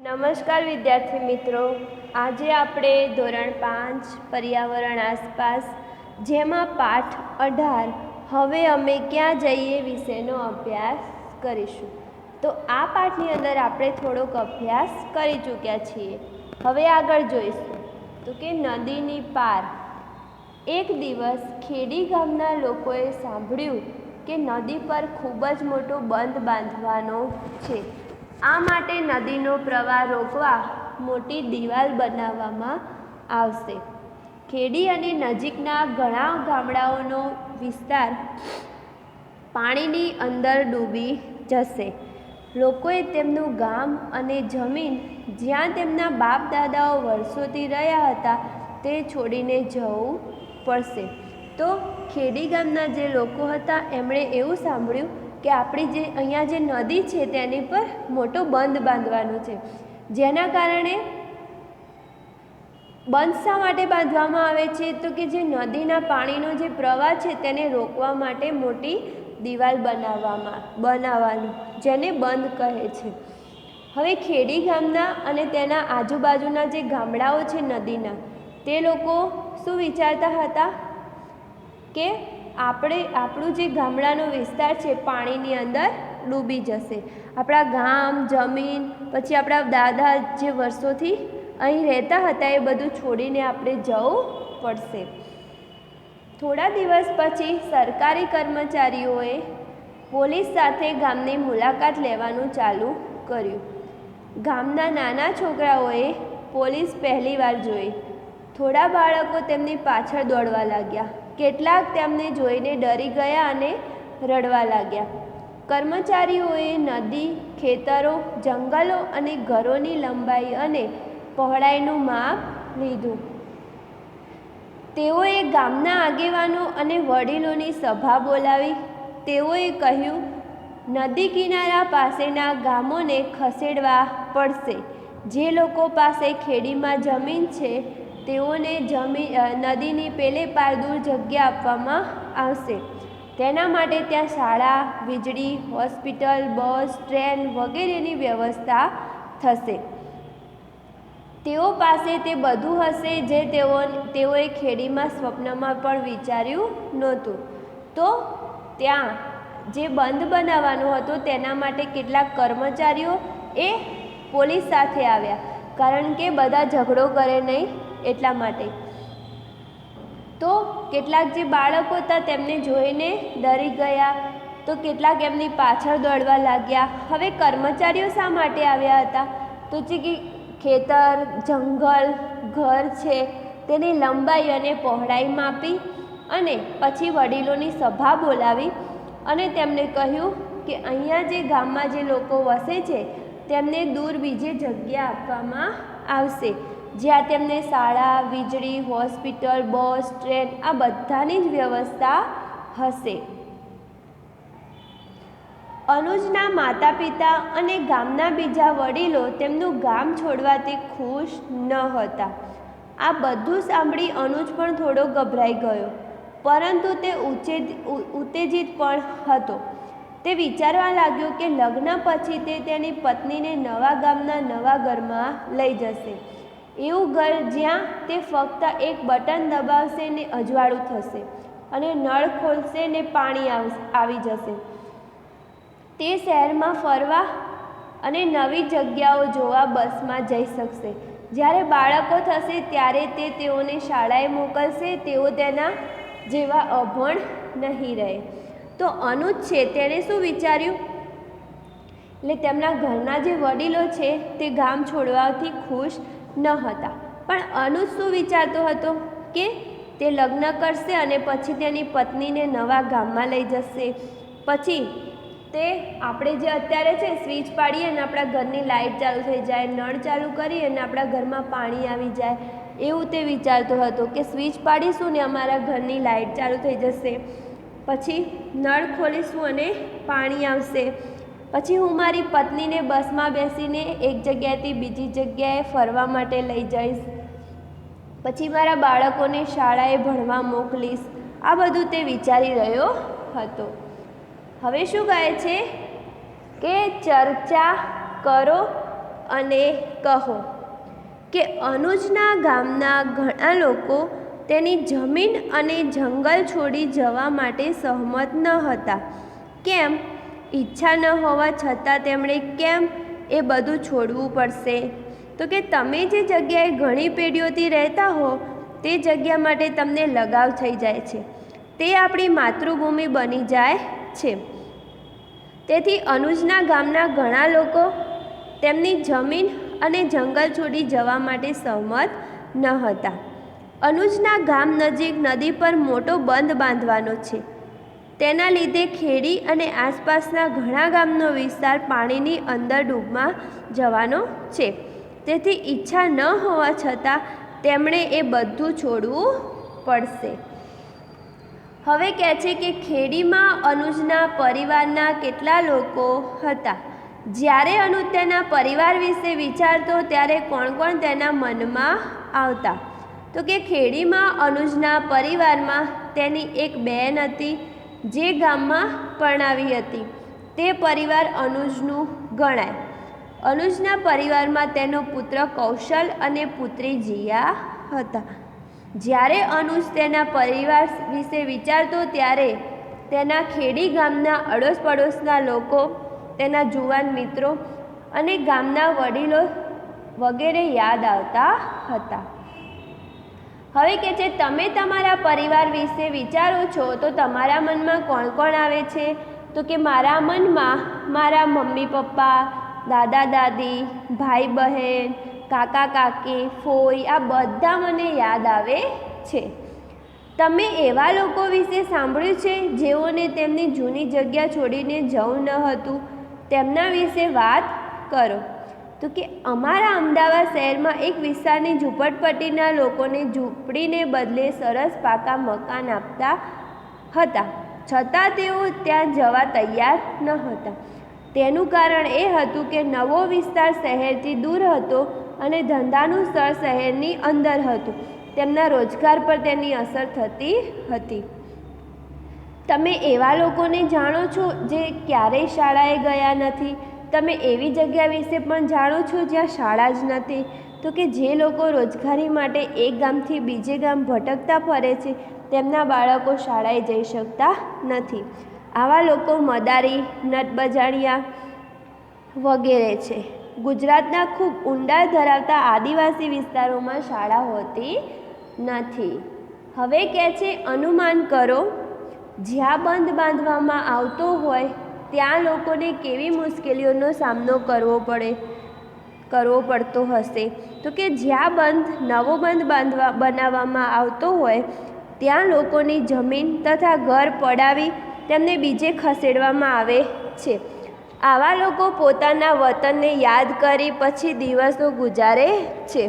નમસ્કાર વિદ્યાર્થી મિત્રો, આજે આપણે ધોરણ 5 પર્યાવરણ આસપાસ જેમાં પાઠ 18 હવે અમે ક્યાં જઈએ વિશેનો અભ્યાસ કરીશું। તો આ પાઠની અંદર આપણે થોડોક અભ્યાસ કરી ચૂક્યા છીએ। હવે આગળ જોઈશું તો કે નદીની પાર। એક દિવસ ખેડી ગામના લોકોએ સાંભળ્યું કે નદી પર ખૂબ જ મોટો બંધ બાંધવાનો છે। આ માટે નદીનો પ્રવાહ રોકવા મોટી દિવાલ બનાવવામાં આવશે। ખેડી અને નજીકના ઘણા ગામડાઓનો વિસ્તાર પાણીની અંદર ડૂબી જશે। લોકોએ તેમનું ગામ અને જમીન જ્યાં તેમના બાપ દાદાઓ વર્ષોથી રહ્યા હતા તે છોડીને જવું પડશે। તો ખેડી ગામના જે લોકો હતા એમણે એવું સાંભળ્યું કે આપણી જે અહીંયા જે નદી છે તેની પર મોટો બંધ બાંધવાનો છે, જેના કારણે બંધ શા માટે બાંધવામાં આવે છે તો કે જે નદીના પાણીનો જે પ્રવાહ છે તેને રોકવા માટે મોટી દિવાલ બનાવવાનું, જેને બંધ કહે છે। હવે ખેડી ગામના અને તેના આજુબાજુના જે ગામડાઓ છે નદીના, તે લોકો શું વિચારતા હતા કે આપણું જે ગામડાનો વિસ્તાર છે પાણીની અંદર ડૂબી જશે। આપણા ગામ, જમીન, પછી આપણા દાદા જે વર્ષોથી અહીં રહેતા હતા એ બધું છોડીને આપણે જવું પડશે। થોડા દિવસ પછી સરકારી કર્મચારીઓએ પોલીસ સાથે ગામની મુલાકાત લેવાનું ચાલુ કર્યું। ગામના નાના છોકરાઓએ પોલીસ પહેલીવાર જોઈ। થોડા બાળકો તેમની પાછળ દોડવા લાગ્યા, કેટલાક તેમને જોઈને ડરી ગયા અને રડવા લાગ્યા। કર્મચારીઓએ નદી, ખેતરો, જંગલો અને ઘરોની લંબાઈ અને પહોળાઈનું માપ લીધું। તેઓએ ગામના આગેવાનો અને વડીલોની સભા બોલાવી। તેઓએ કહ્યું, નદી કિનારા પાસેના ગામોને ખસેડવા પડશે। જે લોકો પાસે ખેડીમાં જમીન છે તેઓને નદીની પેલે પાર દૂર જગ્યા આપવામાં આવશે। તેના માટે ત્યાં શાળા, વીજળી, હોસ્પિટલ, બસ, ટ્રેન વગેરેની વ્યવસ્થા થશે। તેઓ પાસે તે બધું હશે જે તેઓએ ખેડીમાં સ્વપ્નમાં પણ વિચાર્યું નહોતું। તો ત્યાં જે બંધ બનાવવાનું હતું તેના માટે કેટલાક કર્મચારીઓ એ પોલીસ સાથે આવ્યા, કારણ કે બધા ઝઘડો કરે નહીં એટલા માટે। તો કેટલાક જે બાળકો હતા તેમને જોઈને ડરી ગયા, તો કેટલાક એમની પાછળ દોડવા લાગ્યા। હવે કર્મચારીઓ શા માટે આવ્યા હતા તો કે ખેતર, જંગલ, ઘર છે તેની લંબાઈ અને પહોળાઈ માપી અને પછી વડીલોની સભા બોલાવી અને તેમને કહ્યું કે અહીંયા જે ગામમાં જે લોકો વસે છે તેમને દૂર બીજે જગ્યા આપવામાં આવશે, જ્યાં તેમને શાળા, વીજળી, હોસ્પિટલ, બસ, ટ્રેન આ બધાની જ વ્યવસ્થા હશે। અનુજના માતા પિતા અને ગામના બીજા વડીલો તેમનું ગામ છોડવાથી ખુશ ન હતા। આ બધું સાંભળી અનુજ પણ થોડો ગભરાઈ ગયો, પરંતુ તે ઉત્તેજિત પણ હતો। તે વિચારવા લાગ્યો કે લગ્ન પછી તે તેની પત્નીને નવા ગામના નવા ઘરમાં લઈ જશે, એવું ઘર જ્યાં તે ફક્ત એક બટન દબાવશે ને અજવાળું થશે અને નળ ખોલશે ને પાણી આવી જશે। તે શહેરમાં ફરવા અને નવી જગ્યાઓ જોવા બસમાં જઈ શકશે। જ્યારે બાળકો થશે ત્યારે તે તેઓને શાળાએ મોકલશે, તેઓ તેના જેવા અભણ નહીં રહે। તો અનુજ છે તેણે શું વિચાર્યું, એટલે તેમના ઘરના જે વડીલો છે તે ગામ છોડવાથી ખુશ ન હતા, પણ અનુજ શું વિચારતો હતો કે તે લગ્ન કરશે અને પછી તેની પત્નીને નવા ગામમાં લઈ જશે। પછી તે આપણે જે અત્યારે છે સ્વિચ પાડીએ અને આપણા ઘરની લાઇટ ચાલુ થઈ જાય, નળ ચાલુ કરીએ અને આપણા ઘરમાં પાણી આવી જાય, એવું તે વિચારતો હતો કે સ્વિચ પાડીશું ને અમારા ઘરની લાઇટ ચાલુ થઈ જશે, પછી નળ ખોલીશું અને પાણી આવશે, પછી હું મારી પત્નીને બસમાં બેસીને એક જગ્યાએથી બીજી જગ્યાએ ફરવા માટે લઈ જઈશ, પછી મારા બાળકોને શાળાએ ભણવા મોકલીશ। આ બધું તે વિચારી રહ્યો હતો। હવે શું કહે છે કે ચર્ચા કરો અને કહો કે અનુજના ગામના ઘણા લોકો તેની જમીન અને જંગલ છોડી જવા માટે સહમત ન હતા. કેમ? ઈચ્છા ન હોવા છતાં તેમણે કેમ એ બધું છોડવું પડશે? તો કે તમે જે જગ્યાએ ઘણી પેઢીઓથી રહેતા હો તે જગ્યા માટે તમને લગાવ થઈ જાય છે. તે આપણી માતૃભૂમિ બની જાય છે. તેથી અનુજના ગામના ઘણા લોકો તેમની જમીન અને જંગલ છોડી જવા માટે સહમત ન હતા. અનુજના ગામ નજીક નદી પર મોટો બંધ બાંધવાનો છે. તેના લીધે ખેડી અને આસપાસના ઘણા ગામનો વિસ્તાર પાણીની અંદર ડૂબમાં જવાનો છે. તેથી ઈચ્છા ન હોવા છતાં તેમણે એ બધું છોડવું પડશે. હવે કહે છે કે ખેડીમાં અનુજના પરિવારના કેટલા લોકો હતા. જ્યારે અનુજ તેના પરિવાર વિશે વિચારતો ત્યારે કોણ કોણ તેના મનમાં આવતા? તો કે ખેડીમાં અનુજના પરિવારમાં તેની એક બહેન હતી જે ગામમાં પરણાવી હતી. તે પરિવાર અનુજનું ગણાય. અનુજના પરિવારમાં તેનો પુત્ર કૌશલ અને પુત્રી જીયા હતા. જ્યારે અનુજ તેના પરિવાર વિશે વિચારતો ત્યારે તેના ખેડી ગામના અડોસ પડોશના લોકો, તેના જુવાન મિત્રો અને ગામના વડીલો વગેરે યાદ આવતા હતા. હવે કે છે તમે તમારા પરિવાર વિશે વિચારો છો તો તમારા મનમાં કોણ કોણ આવે છે? તો કે મારા મનમાં મારા મમ્મી પપ્પા, દાદા દાદી, ભાઈ બહેન, કાકા કાકી, ફોઈ આ બધા મને યાદ આવે છે. તમે એવા લોકો વિશે સાંભળ્યું છે જેઓને તેમની જૂની જગ્યા છોડીને જવું ન હતું? તેમના વિશે વાત કરો. તો કે અમારા અમદાવાદ શહેરમાં એક વિસ્તારની ઝૂંપડપટ્ટીના લોકોને ઝૂંપડીને બદલે સરસ પાકા મકાન આપતા હતા, છતાં તેઓ ત્યાં જવા તૈયાર ન હતા. તેનું કારણ એ હતું કે નવો વિસ્તાર શહેરથી દૂર હતો અને ધંધાનું સ્થળ શહેરની અંદર હતું. તેમના રોજગાર પર તેની અસર થતી હતી. તમે એવા લોકોને જાણો છો જે ક્યારેય શાળાએ ગયા નથી? તમે એવી જગ્યા વિશે પણ જાણો છો જ્યાં શાળા જ નથી? તો કે જે લોકો રોજગારી માટે એક ગામથી બીજે ગામ ભટકતા ફરે છે, તેમના બાળકો શાળાએ જઈ શકતા નથી. આવા લોકો મદારી, નટબજાણિયા વગેરે છે. ગુજરાતના ખૂબ ઊંડાણ ધરાવતા આદિવાસી વિસ્તારોમાં શાળા હોતી નથી. હવે કહે છે અનુમાન કરો જ્યાં બંધ બાંધવામાં આવતો હોય ત્યાં લોકોને કેવી મુશ્કેલીઓનો સામનો કરવો પડતો હશે? તો કે જ્યાં નવો બંધ બનાવવામાં આવતો હોય ત્યાં લોકોની જમીન તથા ઘર પડાવી તેમને બીજે ખસેડવામાં આવે છે. આવા લોકો પોતાના વતનને યાદ કરી પછી દિવસો ગુજારે છે.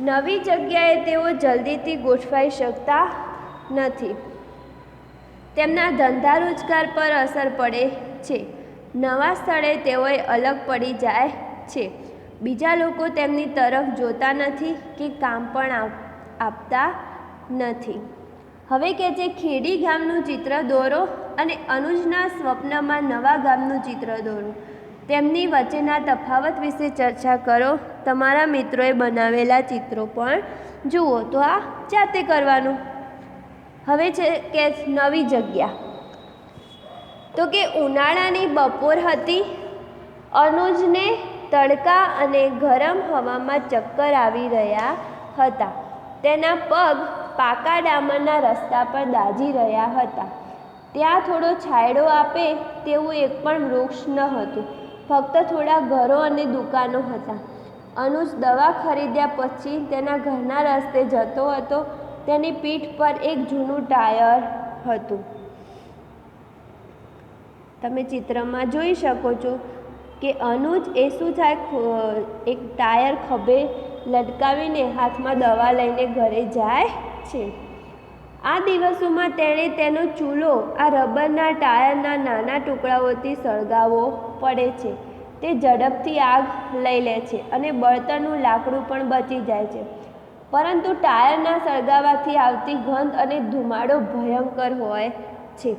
નવી જગ્યાએ તેઓ જલ્દીથી ગોઠવાઈ શકતા નથી. તેમના ધંધા રોજગાર પર અસર પડે છે. નવા સ્થળે તેઓએ અલગ પડી જાય છે. બીજા લોકો તેમની તરફ જોતા નથી કે કામ પણ આપતા નથી. હવે કે છે ખેડી ગામનું ચિત્ર દોરો અને અનુજના સ્વપ્નમાં નવા ગામનું ચિત્ર દોરો. તેમની વચ્ચેના તફાવત વિશે ચર્ચા કરો. તમારા મિત્રોએ બનાવેલા ચિત્રો પણ જુઓ. તો આ જાતે કરવાનું. હવે છે કે નવી જગ્યા. તો કે ઉનાળાની બપોર હતી. અનુજને તડકા અને ગરમ હવામાં ચક્કર આવી રહ્યા હતા. તેના પગ પાકા ડામરના રસ્તા પર દાઝી રહ્યા હતા. ત્યાં થોડો છાંયડો આપે તેવું એક પણ વૃક્ષ ન હતું. ફક્ત થોડા ઘરો અને દુકાનો હતા. અનુજ દવા ખરીદ્યા પછી તેના ઘરના રસ્તે જતો હતો. તેની પીઠ પર એક જૂનું ટાયર હતું. તમે ચિત્રમાં જોઈ શકો છો કે અનુજ એ શું થાય, એક ટાયર ખભે લટકાવીને હાથમાં દવા લઈને ઘરે જાય છે. આ દિવસોમાં તેણે તેનો ચૂલો આ રબરના ટાયરના નાના ટુકડાઓથી સળગાવવો પડે છે. તે ઝડપથી આગ લઈ લે છે અને બળતણનું લાકડું પણ બચી જાય છે. પરંતુ ટાયરના સળગાવવાથી આવતી ગંધ અને ધુમાડો ભયંકર હોય છે.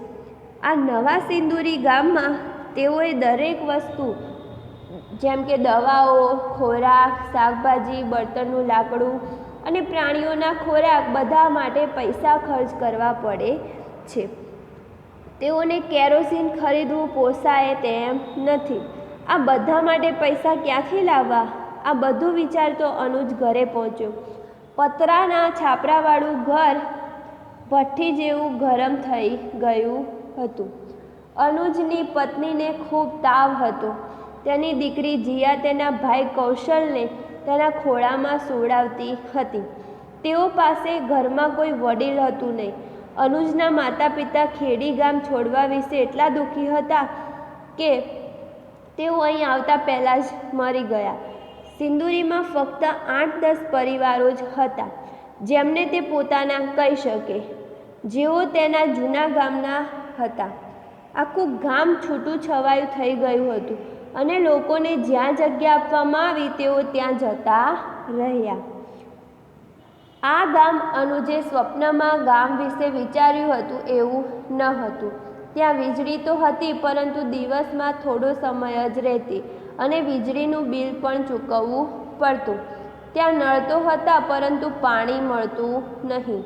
આ નવા સિંદુરી ગામમાં તેઓએ દરેક વસ્તુ જેમ કે દવાઓ, ખોરાક, શાકભાજી, બળતણનું લાકડું અને પ્રાણીઓના ખોરાક બધા માટે પૈસા ખર્ચ કરવા પડે છે. તેઓને કેરોસીન ખરીદવું પોસાય તેમ નથી. આ બધા માટે પૈસા ક્યાંથી લાવવા? આ બધું વિચારતો અનુજ ઘરે પહોંચ્યો. પતરાના છાપરાવાળું ઘર ભઠ્ઠી જેવું ગરમ થઈ ગયું હતું. અનુજની પત્નીને ખૂબ તાવ હતો. તેની દીકરી જીયા તેના ભાઈ કૌશલને તેના ખોળામાં સુવડાવતી હતી. તેઓ પાસે ઘરમાં કોઈ વડીલ હતું નહીં. અનુજના માતા પિતા ખેડી ગામ છોડવા વિશે એટલા દુઃખી હતા કે તેઓ અહીં આવતા પહેલાં જ મરી ગયા. સિંદુરીમાં ફક્ત 8-10 પરિવારો જ હતા જેમને તે પોતાના કહી શકે, જેઓ તેના જૂના ગામના હતા. આખું ગામ છૂટું છવાયું થઈ ગયું હતું અને લોકોને જ્યાં જગ્યા આપવામાં આવી તેઓ ત્યાં જતા રહ્યા. આ ગામ અનુજે સ્વપ્નમાં ગામ વિશે વિચાર્યું હતું એવું ન હતું. ત્યાં વીજળી તો હતી પરંતુ દિવસમાં થોડો સમય જ રહેતી અને વીજળીનું બિલ પણ ચૂકવવું પડતું. ત્યાં નળ તો હતા પરંતુ પાણી મળતું નહીં.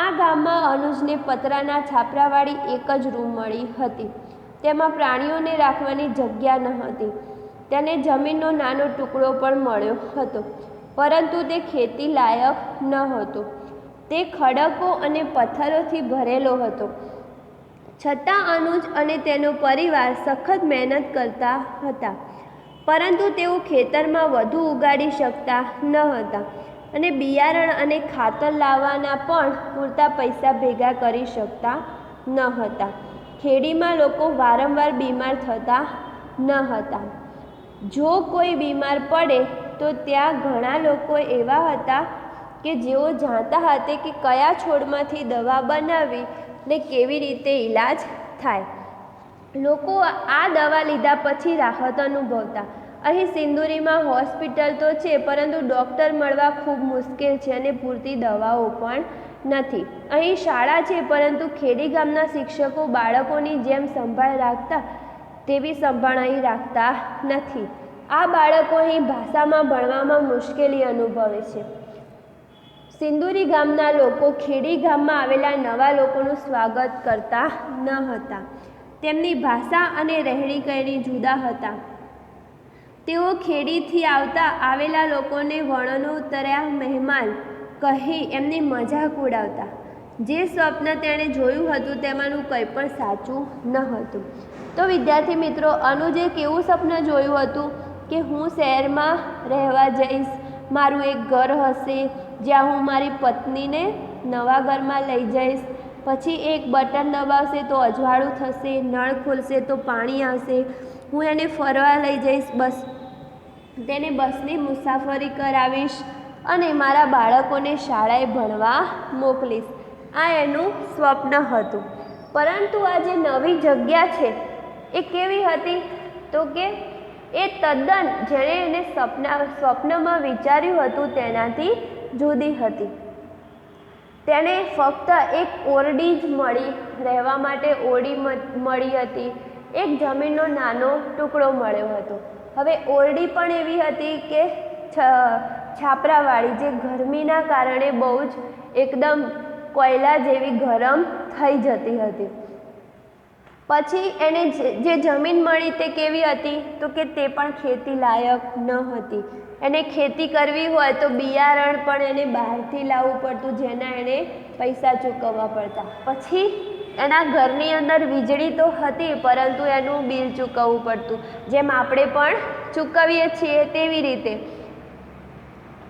આ ગામમાં અનુજને પતરાના છાપરાવાળી એક જ રૂમ મળી હતી. તેમાં પ્રાણીઓને રાખવાની જગ્યા ન હતી. તેને જમીનનો નાનો ટુકડો પણ મળ્યો હતો પરંતુ તે ખેતી લાયક ન હતો. તે ખડકો અને પથ્થરોથી ભરેલો હતો. છતાં અનુજ અને તેનો પરિવાર સખત મહેનત કરતા હતા પરંતુ તેઓ ખેતરમાં વધુ ઉગાડી શકતા ન હતા અને બિયારણ અને ખાતર લાવવાના પણ પૂરતા પૈસા ભેગા કરી શકતા ન હતા. ખેડીમાં લોકો વારંવાર બીમાર થતા ન હતા. જો કોઈ બીમાર પડે તો ત્યાં ઘણા લોકો એવા હતા કે જેઓ જાણતા હતા કે કયા છોડમાંથી દવા બનાવવી ને કેવી રીતે ઈલાજ થાય. લોકો આ દવા લીધા પછી રાહત અનુભવતા. અહીં સિંદુરીમાં હોસ્પિટલ તો છે પરંતુ ડૉક્ટર મળવા ખૂબ મુશ્કેલ છે અને પૂરતી દવાઓ પણ નથી. અહીં શાળા છે પરંતુ ખેડી ગામના શિક્ષકો બાળકોની જેમ સંભાળ રાખતા તેવી સંભાળ અહીં રાખતા નથી. આ બાળકો અહીં ભાષામાં ભણવામાં મુશ્કેલી અનુભવે છે. સિંદુરી ગામના લોકો ખેડી ગામમાં આવેલા નવા લોકોનું સ્વાગત કરતા ન હતા. તેમની ભાષા અને રહેણીકરણી જુદા હતા. તેઓ ખેડીથી આવેલા લોકોને વણોતર્યા મહેમાન કહી એમની મજાક ઉડાવતા. જે સ્વપ્ન તેણે જોયું હતું તેમાંનું કંઈ પણ સાચું ન હતું. તો વિદ્યાર્થી મિત્રો, અનુજે કેવું સપનું જોયું હતું કે હું શહેરમાં રહેવા જઈશ, મારું એક ઘર હશે જ્યાં હું મારી પત્નીને નવા ઘરમાં લઈ જઈશ, પછી એક બટન દબાવશે તો અજવાળું થશે, નળ ખુલશે તો પાણી આવશે, હું એને ફરવા લઈ જઈશ, તેને બસની મુસાફરી કરાવીશ અને મારા બાળકોને શાળાએ ભણવા મોકલીશ. આ એનું સ્વપ્ન હતું. પરંતુ આ જે નવી જગ્યા છે એ કેવી હતી તો કે એ તદ્દન જેણે એને સ્વપ્નમાં વિચાર્યું હતું તેનાથી જુદી હતી. તેને ફક્ત એક ઓરડી જ રહેવા માટે ઓરડી મળી હતી. એક જમીનનો નાનો ટુકડો મળ્યો હતો. હવે ઓરડી પણ એવી હતી કે છાપરાવાળી, જે ગરમીના કારણે બહુ જ એકદમ કોયલા જેવી ગરમ થઈ જતી હતી. પછી એને જે જમીન મળી તે કેવી હતી તો કે તે પણ ખેતી લાયક ન હતી. એને ખેતી કરવી હોય તો બિયારણ પણ એને બહારથી લાવવું પડતું, જેના એને પૈસા ચૂકવવા પડતા. પછી એના ઘરની અંદર વીજળી તો હતી પરંતુ એનું બિલ ચૂકવવું પડતું, જેમ આપણે પણ ચૂકવીએ છીએ તેવી રીતે.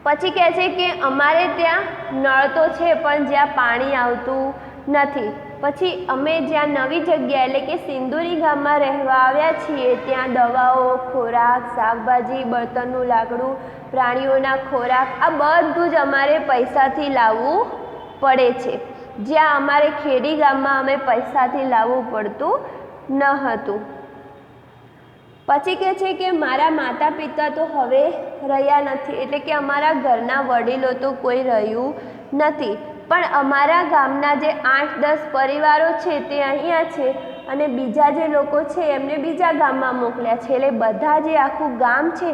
પછી કહે છે કે અમારે ત્યાં નળ તો છે પણ જ્યાં પાણી આવતું નથી. પછી અમે જ્યાં નવી જગ્યા એટલે કે સિંદુરી ગામમાં રહેવા આવ્યા છીએ ત્યાં દવાઓ, ખોરાક, શાકભાજી, બળતણનું લાકડું, પ્રાણીઓના ખોરાક આ બધું જ અમારે પૈસાથી લાવવું પડે છે, જ્યાં અમારે ખેડી ગામમાં અમે પૈસાથી લાવવું પડતું ન હતું. પછી કહે છે કે મારા માતા પિતા તો હવે રહ્યા નથી, એટલે કે અમારા ઘરના વડીલો તો કોઈ રહ્યું નથી. પણ અમારા ગામના જે 8-10 પરિવારો છે તે અહીંયા છે અને બીજા જે લોકો છે એમને બીજા ગામમાં મોકલ્યા છે, એટલે બધા જે આખું ગામ છે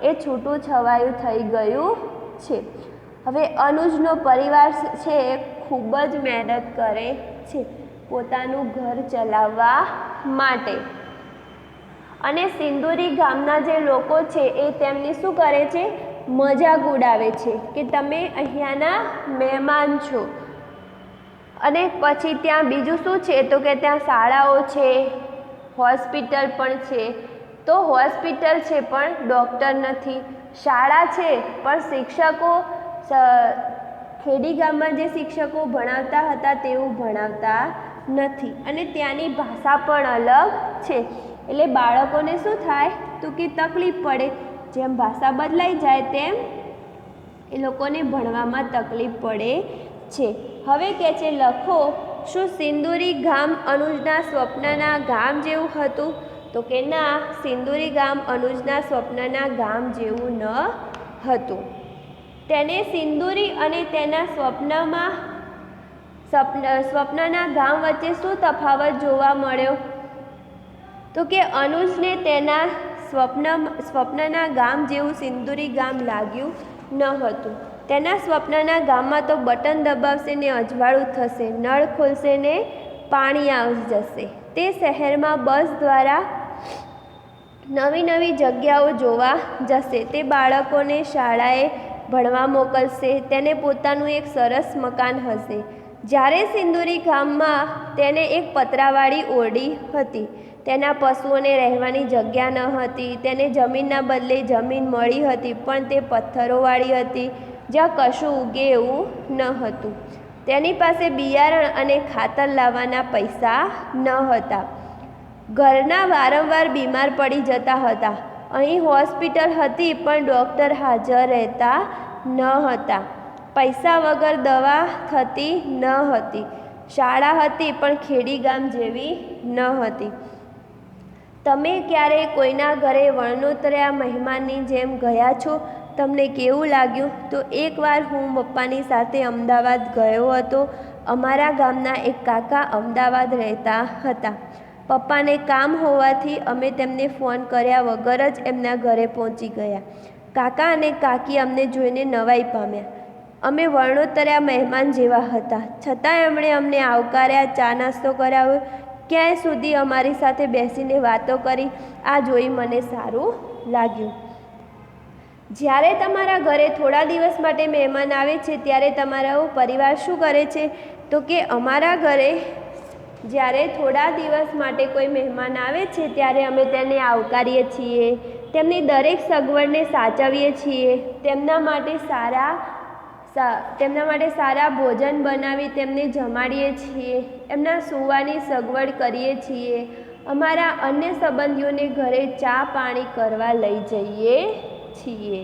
એ છૂટું છવાયું થઈ ગયું છે. હવે અનુજનો પરિવાર છે એ ખૂબ જ મહેનત કરે છે પોતાનું ઘર ચલાવવા માટે, અને સિંદુરી ગામના જે લોકો છે એ તેમની શું કરે છે, મજાક ઉડાવે છે કે તમે અહીંયાના મહેમાન છો. અને પછી ત્યાં બીજું શું છે તો કે ત્યાં શાળાઓ છે, હોસ્પિટલ પણ છે. તો હોસ્પિટલ છે પણ ડૉક્ટર નથી, શાળા છે પણ શિક્ષકો ખેડી ગામમાં જે શિક્ષકો ભણાવતા હતા તેવું ભણાવતા નથી, અને ત્યાંની ભાષા પણ અલગ છે. એટલે બાળકોને શું થાય તો કે તકલીફ પડે, જેમ ભાષા બદલાઈ જાય તેમ એ લોકોને ભણવામાં તકલીફ પડે છે. હવે કહે છે લખો, શું સિંદુરી ગામ અનુજના સ્વપ્નના ગામ જેવું હતું? તો કે ના, સિંદુરી ગામ અનુજના સ્વપ્નના ગામ જેવું ન હતું. તેને સિંદુરી અને તેના સ્વપ્નના ગામ વચ્ચે શું તફાવત જોવા મળ્યો? તો કે અનુજને તેના સ્વપ્નના ગામ જેવું સિંદુરી ગામ લાગ્યું ન હતું. તેના સ્વપ્નના ગામમાં તો બટન દબાવશે ને અજવાળું થશે, નળ ખોલશે ને પાણી આવી જશે. તે શહેરમાં બસ દ્વારા નવી નવી જગ્યાઓ જોવા જશે, તે બાળકોને શાળાએ ભણવા મોકલશે, તેને પોતાનું એક સરસ મકાન હશે. જ્યારે સિંદુરી ગામમાં તેને એક પતરાવાળી ઓરડી હતી, તેના પશુઓને રહેવાની જગ્યા ન હતી, તેને જમીનના બદલે જમીન મળી હતી પણ તે પથ્થરોવાળી હતી, જ્યાં કશું ઉગે એવું ન હતું. તેની પાસે બિયારણ અને ખાતર લાવવાના પૈસા ન હતા. ઘરના વારંવાર બીમાર પડી જતા હતા. અહીં હોસ્પિટલ હતી પણ ડૉક્ટર હાજર રહેતા ન હતા. પૈસા વગર દવા થતી ન હતી. શાળા હતી પણ ખેડી ગામ જેવી ન હતી. તમે ક્યારેય કોઈના ઘરે વણોતર્યા મહેમાનની જેમ ગયા છો? તમને કેવું લાગ્યું? તો એકવાર હું પપ્પાની સાથે અમદાવાદ ગયો હતો. અમારા ગામના એક કાકા અમદાવાદ રહેતા હતા. પપ્પાને કામ હોવાથી અમે તેમને ફોન કર્યા વગર જ એમના ઘરે પહોંચી ગયા. કાકા અને કાકી અમને જોઈને નવાઈ પામ્યા. અમે વણોતર્યા મહેમાન જેવા હતા, છતાં એમણે અમને આવકાર્યા, ચા નાસ્તો કરાવ્યો, ક્યાંય સુધી અમારી સાથે બેસીને વાતો કરી. આ જોઈ મને સારું લાગ્યું. જ્યારે તમારા ઘરે થોડા દિવસ માટે મહેમાન આવે છે ત્યારે તમારો પરિવાર શું કરે છે? તો કે અમારા ઘરે જ્યારે થોડા દિવસ માટે કોઈ મહેમાન આવે છે ત્યારે અમે તેને આવકારીએ છીએ, તેમની દરેક સગવડને સાચવીએ છીએ, તેમના માટે સારા ભોજન બનાવી તેમને જમાડીએ છીએ, એમના સૂવાની સગવડ કરીએ છીએ, અમારા અન્ય સંબંધીઓને ઘરે ચા પાણી કરવા લઈ જઈએ છીએ.